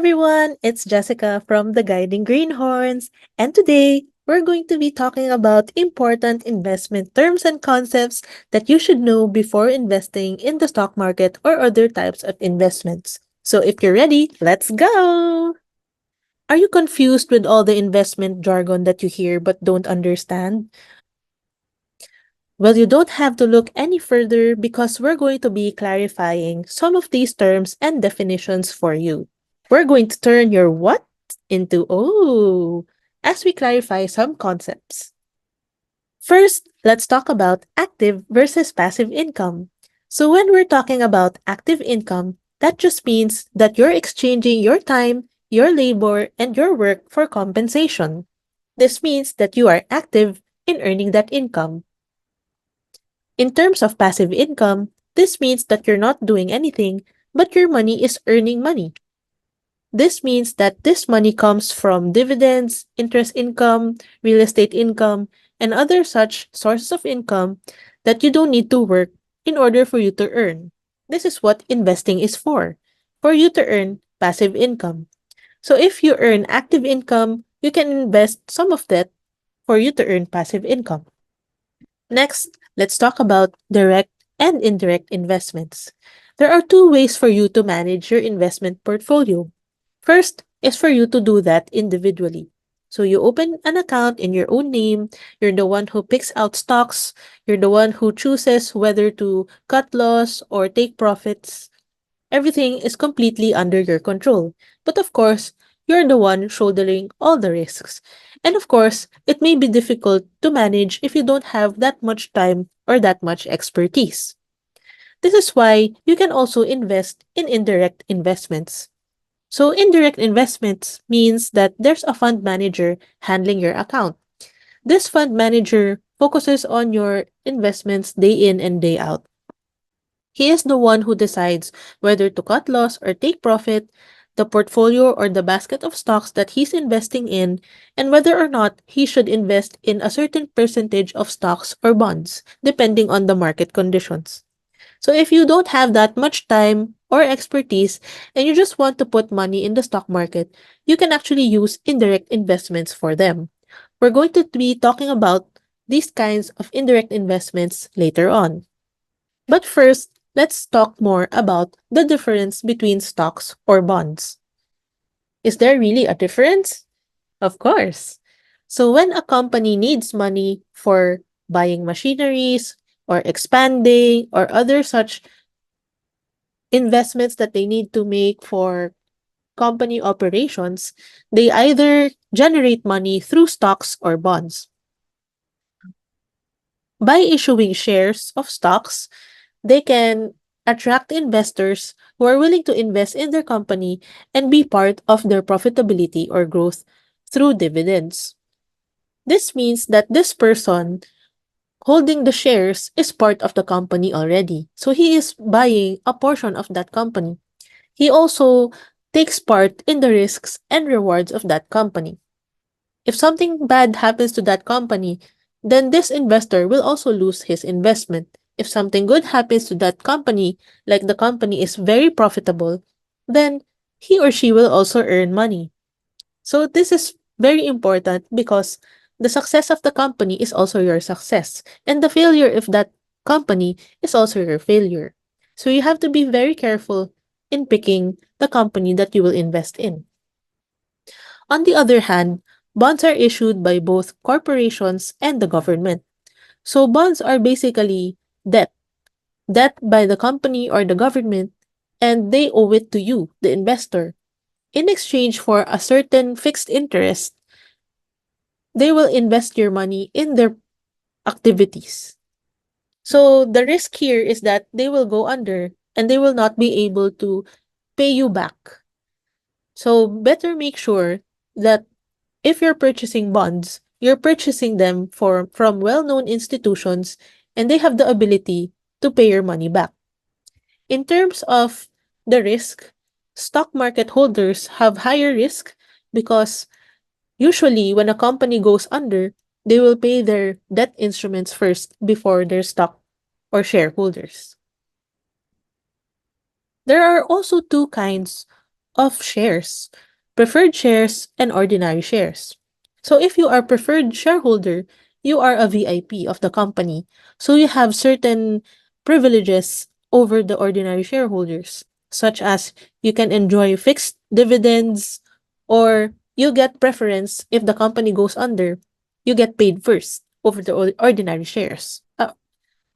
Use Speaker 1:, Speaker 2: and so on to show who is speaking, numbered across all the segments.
Speaker 1: everyone, it's Jessica from the Guiding Greenhorns, and today we're going to be talking about important investment terms and concepts that you should know before investing in the stock market or other types of investments. So if you're ready, let's go! Are you confused with all the investment jargon that you hear but don't understand? Well, you don't have to look any further because we're going to be clarifying some of these terms and definitions for you. We're going to turn your what into oh as we clarify some concepts. First, let's talk about active versus passive income. So, when we're talking about active income, that just means that you're exchanging your time, your labor, and your work for compensation. This means that you are active in earning that income. In terms of passive income, this means that you're not doing anything, but your money is earning money. This means that this money comes from dividends, interest income, real estate income, and other such sources of income that you don't need to work in order for you to earn. This is what investing is for you to earn passive income. So if you earn active income, you can invest some of that for you to earn passive income. Next, let's talk about direct and indirect investments. There are two ways for you to manage your investment portfolio. First is for you to do that individually. So you open an account in your own name, you're the one who picks out stocks, you're the one who chooses whether to cut loss or take profits. Everything is completely under your control. But of course, you're the one shouldering all the risks. And of course, it may be difficult to manage if you don't have that much time or that much expertise. This is why you can also invest in indirect investments. So, indirect investments means that there's a fund manager handling your account. This fund manager focuses on your investments day in and day out. He is the one who decides whether to cut loss or take profit, the portfolio or the basket of stocks that he's investing in, and whether or not he should invest in a certain percentage of stocks or bonds, depending on the market conditions. So if you don't have that much time or expertise and you just want to put money in the stock market, you can actually use indirect investments for them. We're going to be talking about these kinds of indirect investments later on. But first, let's talk more about the difference between stocks or bonds. Is there really a difference? Of course. So when a company needs money for buying machineries or expanding or other such investments that they need to make for company operations, they either generate money through stocks or bonds. By issuing shares of stocks, they can attract investors who are willing to invest in their company and be part of their profitability or growth through dividends. This means that this person holding the shares is part of the company already. So he is buying a portion of that company. He also takes part in the risks and rewards of that company. If something bad happens to that company, then this investor will also lose his investment. If something good happens to that company, like the company is very profitable, then he or she will also earn money. So this is very important because the success of the company is also your success, and the failure of that company is also your failure. So you have to be very careful in picking the company that you will invest in. On the other hand, bonds are issued by both corporations and the government. So bonds are basically debt, debt by the company or the government, and they owe it to you, the investor. In exchange for a certain fixed interest, they will invest your money in their activities. So the risk here is that they will go under and they will not be able to pay you back. So better make sure that if you're purchasing bonds, you're purchasing them from well-known institutions and they have the ability to pay your money back. In terms of the risk, stock market holders have higher risk because usually when a company goes under, they will pay their debt instruments first before their stock or shareholders. There are also two kinds of shares, preferred shares, and ordinary shares. So if you are preferred shareholder, you are a VIP of the company. So you have certain privileges over the ordinary shareholders, such as you can enjoy fixed dividends or you get preference if the company goes under. You get paid first over the ordinary shares.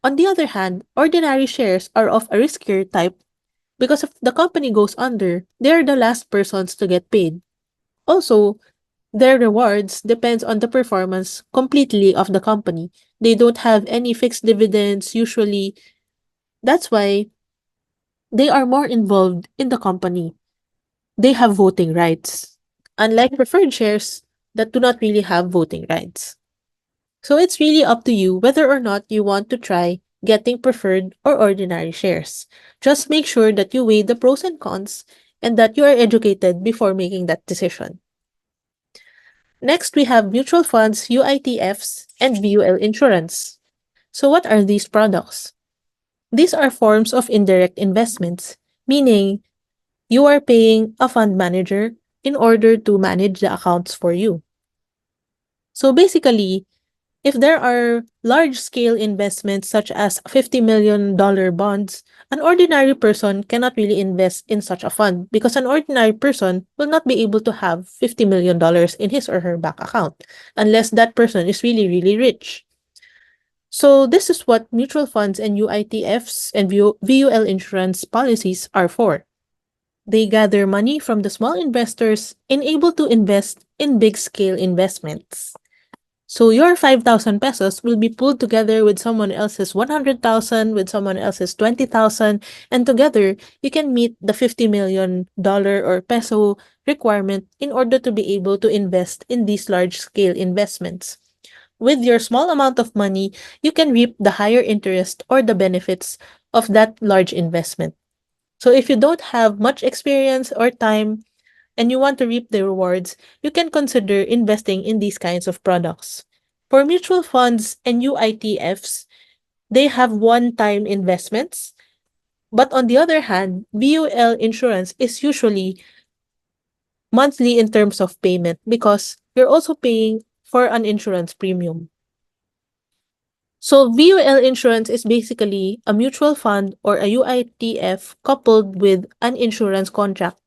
Speaker 1: On the other hand, ordinary shares are of a riskier type because if the company goes under, they're the last persons to get paid. Also, their rewards depends on the performance completely of the company. They don't have any fixed dividends usually. That's why they are more involved in the company. They have voting rights, unlike preferred shares that do not really have voting rights. So it's really up to you whether or not you want to try getting preferred or ordinary shares. Just make sure that you weigh the pros and cons and that you are educated before making that decision. Next, we have mutual funds, UITFs, and VUL insurance. So what are these products? These are forms of indirect investments, meaning you are paying a fund manager in order to manage the accounts for you. So basically, if there are large scale investments such as $50 million bonds, an ordinary person cannot really invest in such a fund because an ordinary person will not be able to have $50 million in his or her bank account unless that person is really, really rich. So, this is what mutual funds and UITFs and VUL insurance policies are for. They gather money from the small investors and able to invest in big scale investments. So your 5,000 pesos will be pulled together with someone else's 100,000, with someone else's 20,000, and together you can meet the $50 million or peso requirement in order to be able to invest in these large scale investments. With your small amount of money, you can reap the higher interest or the benefits of that large investment. So if you don't have much experience or time and you want to reap the rewards, you can consider investing in these kinds of products. For mutual funds and UITFs, they have one-time investments. But on the other hand, VUL insurance is usually monthly in terms of payment because you're also paying for an insurance premium. So VUL insurance is basically a mutual fund or a UITF coupled with an insurance contract,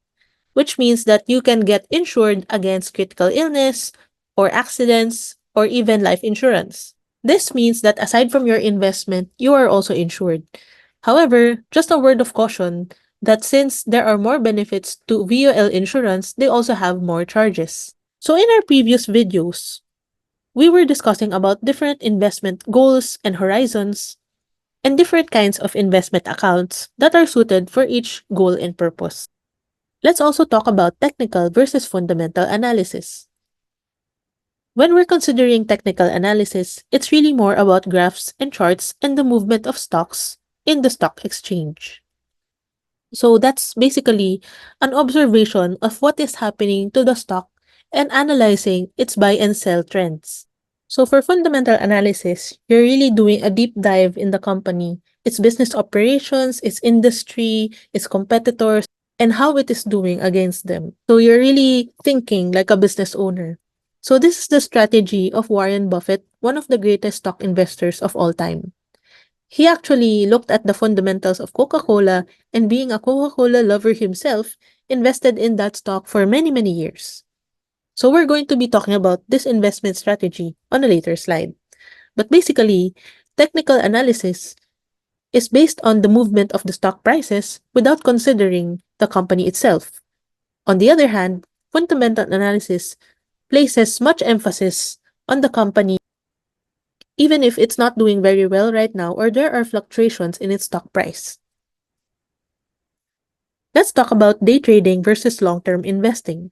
Speaker 1: which means that you can get insured against critical illness or accidents or even life insurance. This means that aside from your investment, you are also insured. However, just a word of caution that since there are more benefits to VUL insurance, they also have more charges. So in our previous videos, we were discussing about different investment goals and horizons and different kinds of investment accounts that are suited for each goal and purpose. Let's also talk about technical versus fundamental analysis. When we're considering technical analysis, it's really more about graphs and charts and the movement of stocks in the stock exchange. So that's basically an observation of what is happening to the stock and analyzing its buy and sell trends. So for fundamental analysis, you're really doing a deep dive in the company, its business operations, its industry, its competitors, and how it is doing against them. So you're really thinking like a business owner. So this is the strategy of Warren Buffett, one of the greatest stock investors of all time. He actually looked at the fundamentals of Coca-Cola and being a Coca-Cola lover himself, invested in that stock for many, many years. So we're going to be talking about this investment strategy on a later slide. But basically, technical analysis is based on the movement of the stock prices without considering the company itself. On the other hand, fundamental analysis places much emphasis on the company even if it's not doing very well right now or there are fluctuations in its stock price. Let's talk about day trading versus long-term investing.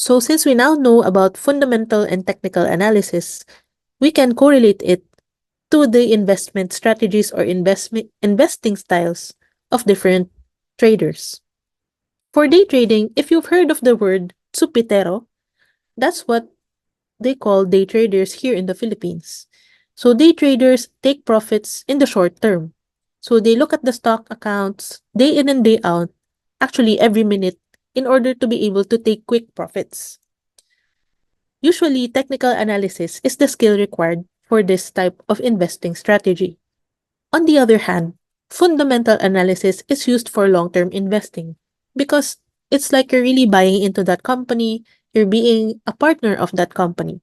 Speaker 1: So since we now know about fundamental and technical analysis, we can correlate it to the investment strategies or investing styles of different traders. For day trading, if you've heard of the word supitero, that's what they call day traders here in the Philippines. So day traders take profits in the short term. So they look at the stock accounts day in and day out, actually every minute, in order to be able to take quick profits. Usually, technical analysis is the skill required for this type of investing strategy. On the other hand, fundamental analysis is used for long-term investing because it's like you're really buying into that company, you're being a partner of that company.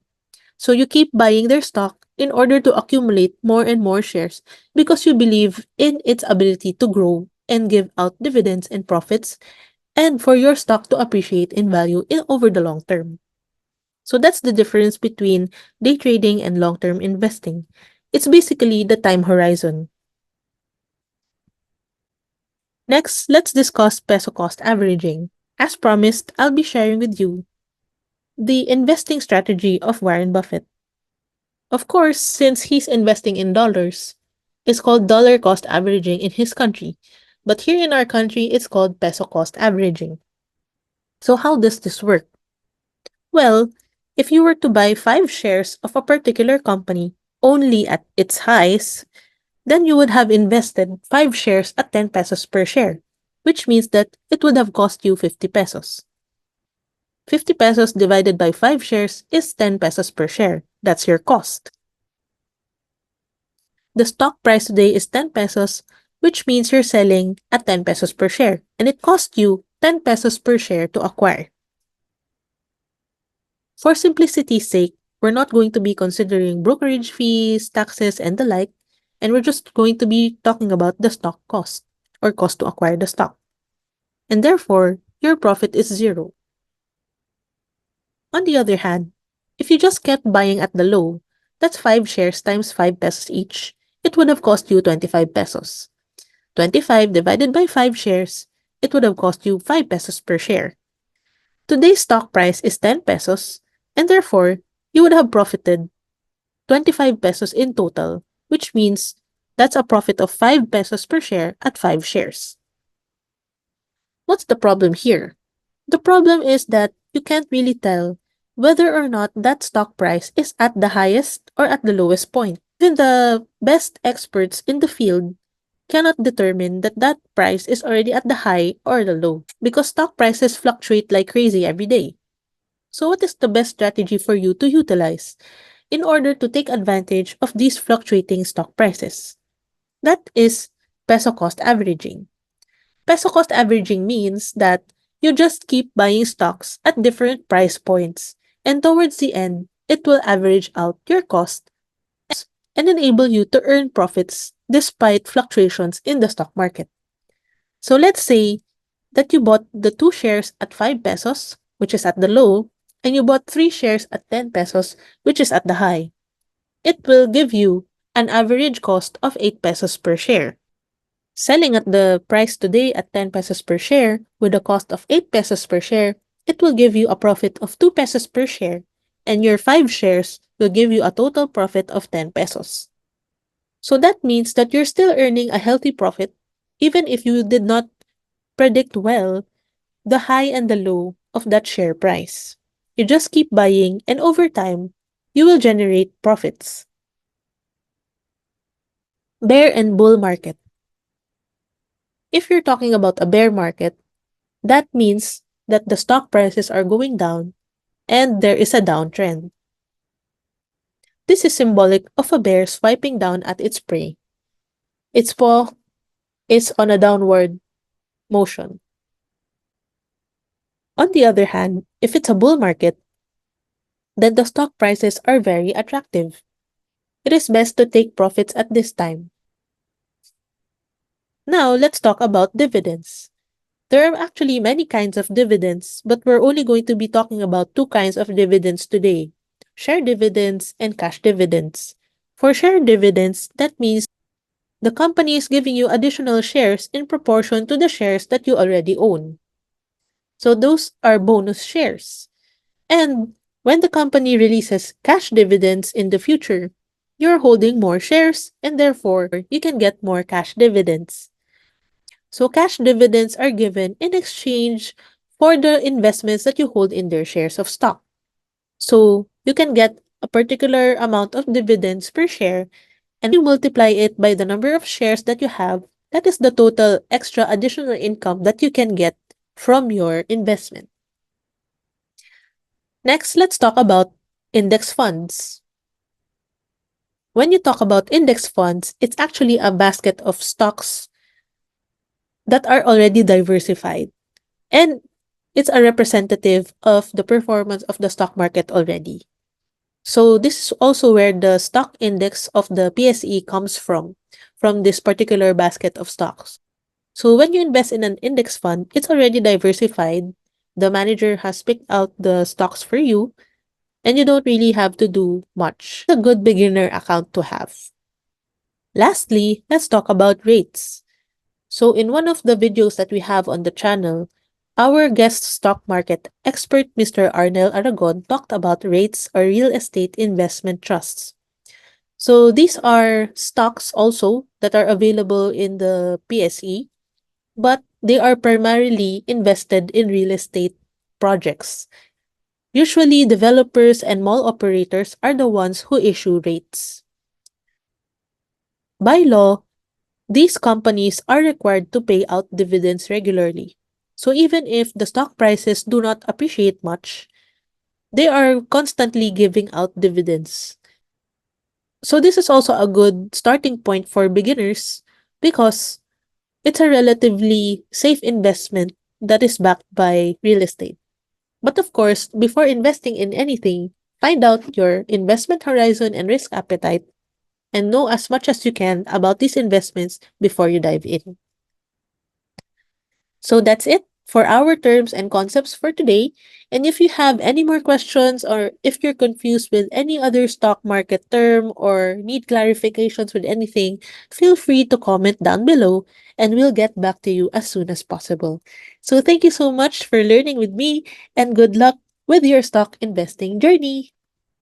Speaker 1: So you keep buying their stock in order to accumulate more and more shares because you believe in its ability to grow and give out dividends and profits and for your stock to appreciate in value over the long term. So that's the difference between day trading and long-term investing. It's basically the time horizon. Next, let's discuss peso cost averaging. As promised, I'll be sharing with you the investing strategy of Warren Buffett. Of course, since he's investing in dollars, it's called dollar cost averaging in his country. But here in our country, it's called peso cost averaging. So how does this work? Well, if you were to buy 5 shares of a particular company only at its highs, then you would have invested 5 shares at 10 pesos per share, which means that it would have cost you 50 pesos. 50 pesos divided by 5 shares is 10 pesos per share. That's your cost. The stock price today is 10 pesos, which means you're selling at 10 pesos per share, and it cost you 10 pesos per share to acquire. For simplicity's sake, we're not going to be considering brokerage fees, taxes, and the like, and we're just going to be talking about the stock cost or cost to acquire the stock. And therefore, your profit is zero. On the other hand, if you just kept buying at the low, that's 5 shares times 5 pesos each. It would have cost you 25 pesos. 25 divided by 5 shares, it would have cost you 5 pesos per share. Today's stock price is 10 pesos, and therefore, you would have profited 25 pesos in total, which means that's a profit of 5 pesos per share at 5 shares. What's the problem here? The problem is that you can't really tell whether or not that stock price is at the highest or at the lowest point. Even the best experts in the field cannot determine that that price is already at the high or the low because stock prices fluctuate like crazy every day. So what is the best strategy for you to utilize in order to take advantage of these fluctuating stock prices? That is peso cost averaging. Peso cost averaging means that you just keep buying stocks at different price points, and towards the end, it will average out your cost and enable you to earn profits despite fluctuations in the stock market. So let's say that you bought the 2 shares at 5 pesos, which is at the low, and you bought 3 shares at 10 pesos, which is at the high. It will give you an average cost of 8 pesos per share. Selling at the price today at 10 pesos per share with a cost of 8 pesos per share, it will give you a profit of 2 pesos per share, and your 5 shares will give you a total profit of 10 pesos. So that means that you're still earning a healthy profit even if you did not predict well the high and the low of that share price. You just keep buying, and over time, you will generate profits. Bear and bull market. If you're talking about a bear market, that means that the stock prices are going down and there is a downtrend. This is symbolic of a bear swiping down at its prey. Its paw is on a downward motion. On the other hand, if it's a bull market, then the stock prices are very attractive. It is best to take profits at this time. Now, let's talk about dividends. There are actually many kinds of dividends, but we're only going to be talking about 2 kinds of dividends today: share dividends and cash dividends. For share dividends, that means the company is giving you additional shares in proportion to the shares that you already own. So those are bonus shares. And when the company releases cash dividends in the future, you're holding more shares and therefore you can get more cash dividends. So cash dividends are given in exchange for the investments that you hold in their shares of stock. So you can get a particular amount of dividends per share, and you multiply it by the number of shares that you have. That is the total extra additional income that you can get from your investment. Next, let's talk about index funds. When you talk about index funds, it's actually a basket of stocks that are already diversified. And it's a representative of the performance of the stock market already. So this is also where the stock index of the PSE comes from this particular basket of stocks. So when you invest in an index fund, it's already diversified. The manager has picked out the stocks for you, and you don't really have to do much. A good beginner account to have. Lastly, let's talk about rates. So in one of the videos that we have on the channel, our guest stock market expert Mr. Arnel Aragon talked about rates or real estate investment trusts. So these are stocks also that are available in the PSE, but they are primarily invested in real estate projects. Usually, developers and mall operators are the ones who issue rates. By law, these companies are required to pay out dividends regularly. So even if the stock prices do not appreciate much, they are constantly giving out dividends. So this is also a good starting point for beginners because it's a relatively safe investment that is backed by real estate. But of course, before investing in anything, find out your investment horizon and risk appetite and know as much as you can about these investments before you dive in. So that's it for our terms and concepts for today. And if you have any more questions or if you're confused with any other stock market term or need clarifications with anything, feel free to comment down below and we'll get back to you as soon as possible. So thank you so much for learning with me and good luck with your stock investing journey.